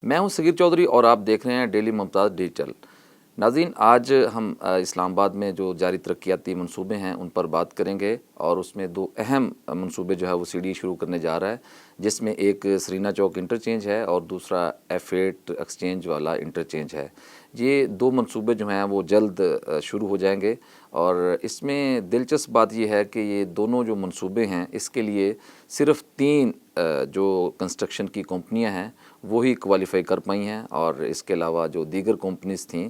میں ہوں صغیر چودھری اور آپ دیکھ رہے ہیں ڈیلی ممتاز ڈیجیٹل۔ ناظرین، آج ہم اسلام آباد میں جو جاری ترقیاتی منصوبے ہیں ان پر بات کریں گے، اور اس میں دو اہم منصوبے جو ہے وہ سی ڈی شروع کرنے جا رہا ہے، جس میں ایک سرینا چوک انٹرچینج ہے اور دوسرا F8 ایکسچینج والا انٹرچینج ہے۔ یہ دو منصوبے جو ہیں وہ جلد شروع ہو جائیں گے، اور اس میں دلچسپ بات یہ ہے کہ یہ دونوں جو منصوبے ہیں اس کے لیے صرف 3 جو کنسٹرکشن کی کمپنیاں ہیں وہی کوالیفائی کر پائی ہیں، اور اس کے علاوہ جو دیگر کمپنیز تھیں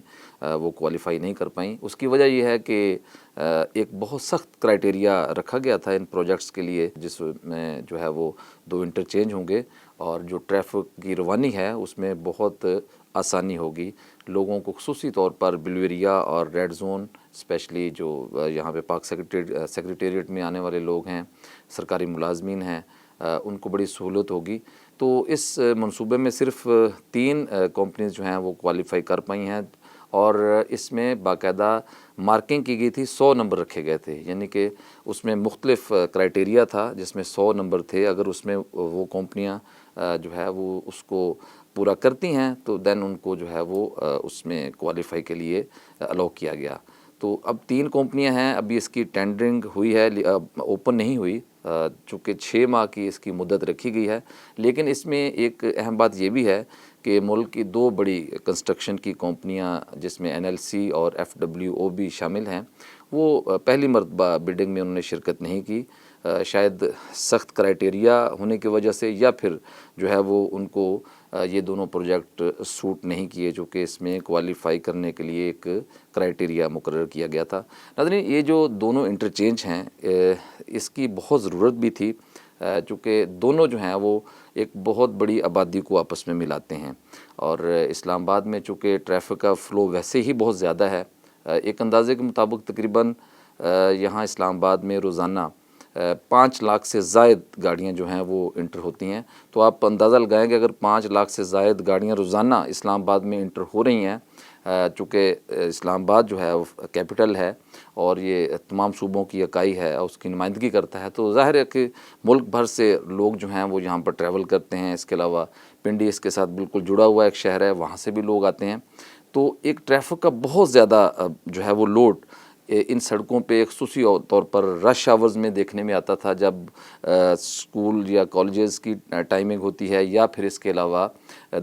وہ کوالیفائی نہیں کر پائیں۔ اس کی وجہ یہ ہے کہ ایک بہت سخت کرائٹیریا رکھا گیا تھا ان پروجیکٹس کے لیے، جس میں جو ہے وہ 2 انٹرچینج ہوں گے، اور جو ٹریفک کی روانی ہے اس میں بہت آسانی ہوگی لوگوں کو، خصوصی طور پر بلو ایریا اور ریڈ زون، اسپیشلی جو یہاں پہ پاک سیکریٹریٹ میں آنے والے لوگ ہیں، سرکاری ملازمین ہیں، ان کو بڑی سہولت ہوگی۔ تو اس منصوبے میں صرف 3 کمپنیز جو ہیں وہ کوالیفائی کر پائی ہیں، اور اس میں باقاعدہ مارکنگ کی گئی تھی، 100 نمبر رکھے گئے تھے، یعنی کہ اس میں مختلف کرائٹیریا تھا جس میں 100 نمبر تھے۔ اگر اس میں وہ کمپنیاں جو ہے وہ اس کو پورا کرتی ہیں تو دین ان کو جو ہے وہ اس میں کوالیفائی کے لیے الاؤ کیا گیا۔ تو اب 3 کمپنیاں ہیں، ابھی اس کی ٹینڈرنگ ہوئی ہے، اوپن نہیں ہوئی، چونکہ 6 ماہ کی اس کی مدت رکھی گئی ہے۔ لیکن اس میں ایک اہم بات یہ بھی ہے کہ ملک کی 2 بڑی کنسٹرکشن کی کمپنیاں، جس میں NLC اور FWO بھی شامل ہیں، وہ پہلی مرتبہ بڈنگ میں انہوں نے شرکت نہیں کی، شاید سخت کرائٹیریا ہونے کی وجہ سے، یا پھر جو ہے وہ ان کو یہ دونوں پروجیکٹ سوٹ نہیں کیے جو کہ اس میں کوالیفائی کرنے کے لیے ایک کرائٹیریا مقرر کیا گیا تھا۔ ناظرین، یہ جو دونوں انٹرچینج ہیں اس کی بہت ضرورت بھی تھی، چونکہ دونوں جو ہیں وہ ایک بہت بڑی آبادی کو آپس میں ملاتے ہیں، اور اسلام آباد میں چونکہ ٹریفک کا فلو ویسے ہی بہت زیادہ ہے، ایک اندازے کے مطابق تقریباً یہاں اسلام آباد میں روزانہ 5 لاکھ سے زائد گاڑیاں جو ہیں وہ انٹر ہوتی ہیں۔ تو آپ اندازہ لگائیں کہ اگر 5 لاکھ سے زائد گاڑیاں روزانہ اسلام آباد میں انٹر ہو رہی ہیں، چونکہ اسلام آباد جو ہے وہ کیپٹل ہے اور یہ تمام صوبوں کی اکائی ہے، اس کی نمائندگی کرتا ہے، تو ظاہر ہے کہ ملک بھر سے لوگ جو ہیں وہ یہاں پر ٹریول کرتے ہیں۔ اس کے علاوہ پنڈی اس کے ساتھ بالکل جڑا ہوا ایک شہر ہے، وہاں سے بھی لوگ آتے ہیں۔ تو ایک ٹریفک کا بہت زیادہ جو ہے وہ لوڈ ان سڑکوں پہ خصوصی طور پر رش آورز میں دیکھنے میں آتا تھا، جب اسکول یا کالجز کی ٹائمنگ ہوتی ہے، یا پھر اس کے علاوہ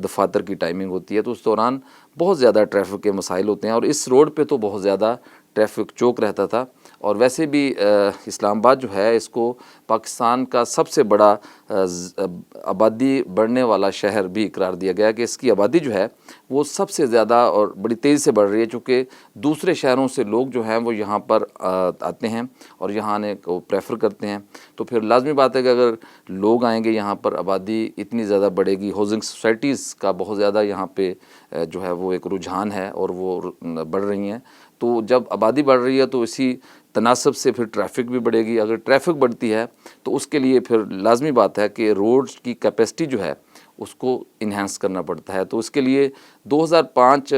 دفاتر کی ٹائمنگ ہوتی ہے، تو اس دوران بہت زیادہ ٹریفک کے مسائل ہوتے ہیں، اور اس روڈ پہ تو بہت زیادہ ٹریفک چوک رہتا تھا۔ اور ویسے بھی اسلام آباد جو ہے اس کو پاکستان کا سب سے بڑا آبادی بڑھنے والا شہر بھی قرار دیا گیا، کہ اس کی آبادی جو ہے وہ سب سے زیادہ اور بڑی تیزی سے بڑھ رہی ہے، چونکہ دوسرے شہروں سے لوگ جو ہیں وہ یہاں پر آتے ہیں اور یہاں آنے کو پریفر کرتے ہیں۔ تو پھر لازمی بات ہے کہ اگر لوگ آئیں گے یہاں پر، آبادی اتنی زیادہ بڑھے گی، ہاؤسنگ سوسائٹیز کا بہت زیادہ یہاں پہ جو ہے وہ ایک رجحان ہے اور وہ بڑھ رہی ہیں۔ تو جب آبادی بڑھ رہی ہے تو اسی تناسب سے پھر ٹریفک بھی بڑھے گی۔ اگر ٹریفک بڑھتی ہے تو اس کے لیے پھر لازمی بات ہے کہ روڈز کی کیپیسٹی جو ہے اس کو انہینس کرنا پڑتا ہے۔ تو اس کے لیے 2005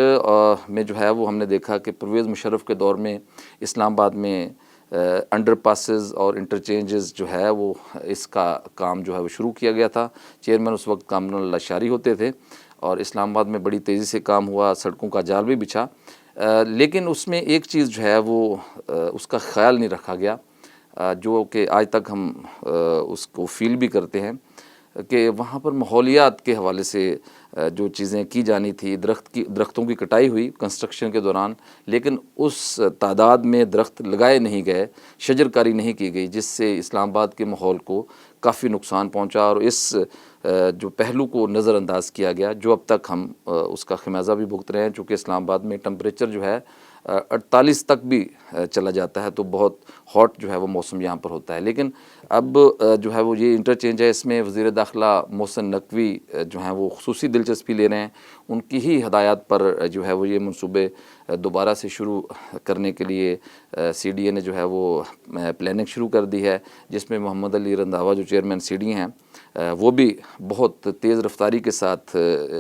میں جو ہے وہ ہم نے دیکھا کہ پرویز مشرف کے دور میں اسلام آباد میں انڈر پاسز اور انٹرچینجز جو ہے وہ اس کا کام جو ہے وہ شروع کیا گیا تھا۔ چیئرمین اس وقت کامران اللہ شاری ہوتے تھے، اور اسلام آباد میں بڑی تیزی سے کام ہوا، سڑکوں کا جال بھی بچھا، لیکن اس میں ایک چیز جو ہے وہ اس کا خیال نہیں رکھا گیا، جو کہ آج تک ہم اس کو فیل بھی کرتے ہیں، کہ وہاں پر ماحولیات کے حوالے سے جو چیزیں کی جانی تھی، درختوں کی کٹائی ہوئی کنسٹرکشن کے دوران، لیکن اس تعداد میں درخت لگائے نہیں گئے، شجر کاری نہیں کی گئی، جس سے اسلام آباد کے ماحول کو کافی نقصان پہنچا، اور اس جو پہلو کو نظر انداز کیا گیا، جو اب تک ہم اس کا خمیازہ بھی بھگت رہے ہیں، چونکہ اسلام آباد میں ٹمپریچر جو ہے 48 تک بھی چلا جاتا ہے، تو بہت ہاٹ جو ہے وہ موسم یہاں پر ہوتا ہے۔ لیکن اب جو ہے وہ یہ انٹرچینج ہے، اس میں وزیر داخلہ محسن نقوی جو ہیں وہ خصوصی دلچسپی لے رہے ہیں، ان کی ہی ہدایات پر جو ہے وہ یہ منصوبے دوبارہ سے شروع کرنے کے لیے CDA نے جو ہے وہ پلاننگ شروع کر دی ہے، جس میں محمد علی رندھاوا جو چیئرمین CDA ہیں وہ بھی بہت تیز رفتاری کے ساتھ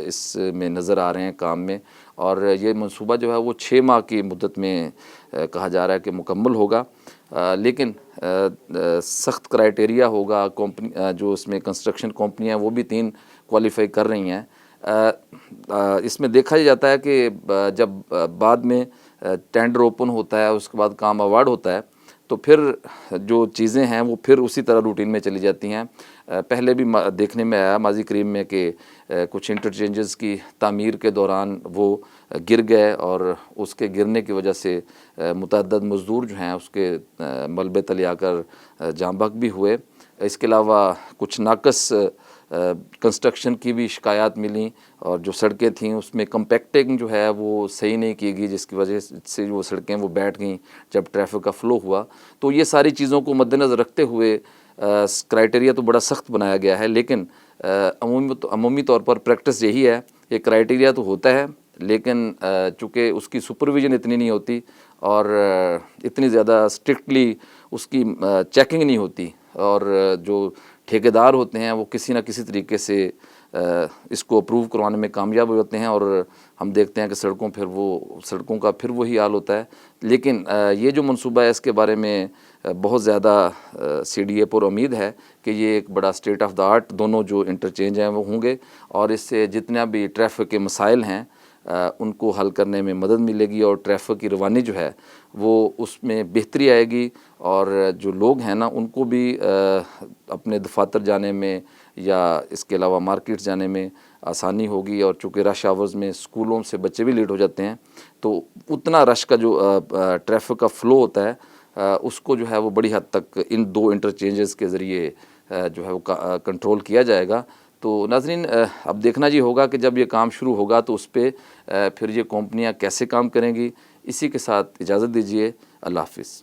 اس میں نظر آ رہے ہیں کام میں، اور یہ منصوبہ جو ہے وہ 6 ماہ کی مدت میں کہا جا رہا ہے کہ مکمل ہوگا، لیکن سخت کرائٹیریا ہوگا۔ جو اس میں کنسٹرکشن کمپنیاں وہ بھی 3 کوالیفائی کر رہی ہیں۔ اس میں دیکھا جاتا ہے کہ جب بعد میں ٹینڈر اوپن ہوتا ہے، اس کے بعد کام اوارڈ ہوتا ہے، تو پھر جو چیزیں ہیں وہ پھر اسی طرح روٹین میں چلی جاتی ہیں۔ پہلے بھی دیکھنے میں آیا ماضی قریب میں کہ کچھ انٹرچینجز کی تعمیر کے دوران وہ گر گئے، اور اس کے گرنے کی وجہ سے متعدد مزدور جو ہیں اس کے ملبے تلے آ کر جاں بحق بھی ہوئے۔ اس کے علاوہ کچھ ناقص کنسٹرکشن کی بھی شکایات ملیں، اور جو سڑکیں تھیں اس میں کمپیکٹنگ جو ہے وہ صحیح نہیں کی گئی، جس کی وجہ سے وہ سڑکیں وہ بیٹھ گئیں جب ٹریفک کا فلو ہوا۔ تو یہ ساری چیزوں کو مد نظر رکھتے ہوئے کرائٹیریا تو بڑا سخت بنایا گیا ہے، لیکن عمومی طور پر پریکٹس یہی ہے، یہ کرائٹیریا تو ہوتا ہے لیکن چونکہ اس کی سپرویژن اتنی نہیں ہوتی اور اتنی زیادہ اسٹرکٹلی اس کی چیکنگ نہیں ہوتی، اور جو ٹھیکیدار ہوتے ہیں وہ کسی نہ کسی طریقے سے اس کو اپروو کروانے میں کامیاب ہوتے ہیں، اور ہم دیکھتے ہیں کہ سڑکوں کا پھر وہی حال ہوتا ہے۔ لیکن یہ جو منصوبہ ہے اس کے بارے میں بہت زیادہ سی ڈی اے پر امید ہے کہ یہ ایک بڑا اسٹیٹ آف دا آرٹ دونوں جو انٹرچینج ہیں وہ ہوں گے، اور اس سے جتنا بھی ٹریفک کے مسائل ہیں ان کو حل کرنے میں مدد ملے گی، اور ٹریفک کی روانی جو ہے وہ اس میں بہتری آئے گی، اور جو لوگ ہیں نا ان کو بھی اپنے دفاتر جانے میں یا اس کے علاوہ مارکیٹ جانے میں آسانی ہوگی۔ اور چونکہ رش آورز میں اسکولوں سے بچے بھی لیٹ ہو جاتے ہیں، تو اتنا رش کا جو ٹریفک کا فلو ہوتا ہے اس کو جو ہے وہ بڑی حد تک ان دو انٹرچینجز کے ذریعے جو ہے وہ کنٹرول کیا جائے گا۔ تو ناظرین اب دیکھنا یہ ہوگا کہ جب یہ کام شروع ہوگا تو اس پہ پھر یہ کمپنیاں کیسے کام کریں گی۔ اسی کے ساتھ اجازت دیجیے، اللہ حافظ۔